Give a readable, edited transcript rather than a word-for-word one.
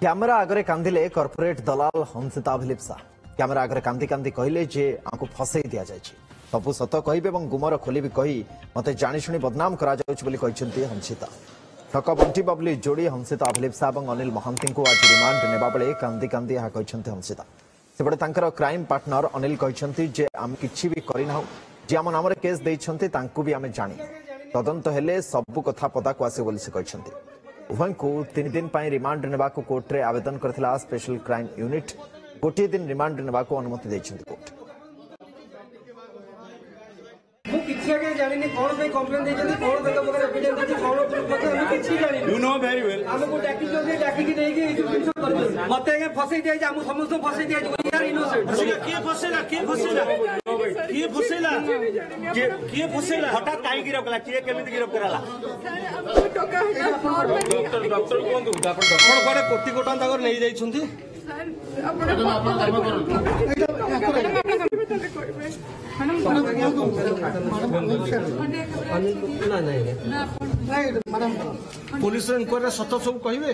Camera आगे कांदिले corporate दलाल हंसिता Abhilipsa camera आगे कांदी कांदी कहले जे आंको फसई दिया जायछि सबु सत कहबे एवं गुमर खोलिबी कही मते जानिशुनी बदनाम करा जाउछि बोली कहिसंती हंसिता ठक बंटी बबली जोड़ी हंसिता अभिलिप्सा और अनिल महांती को आज रिमांड नेबा बेले कांदी कांदी यह कहिसंती हंसिता सेपटे तांकर क्राइम पार्टनर अनिल कहिसंती जे आम किछि भी करिनाहु जे आम नाम केस देइछंती तांकु भी आमे जानी तदंत हेले सबु कथा पदा को आसे बोली से कहिसंती उभय को 3 दिन रिमांड नेबा को कोर्ट रे आवेदन करथिला स्पेशल क्राइम यूनिट गोटे दिन रिमांड नेबा को अनुमति दैछंती कोर्ट मु किछि के जानिनी कोन पे कंप्लेंट देछंती कोन पे प्रकार एविडेंस अछि कोन प्रूफ अछि हम किछि जानिनी यू नो वेरी वेल हमको डाकी जोगे डाकी की देगी एजु किछु करछन मते के फसई दिया जे हम समस्त फसई दिया जे यार इनोसेंट के फसेला हठात काई गिरफ कला के केमिति गिरफ कराला डॉक्टर कोन दु आपण कोडे कोटी कोटा तकर नै जाइछंती सर पुलिस इंक्वायरी सत सब कहिबे।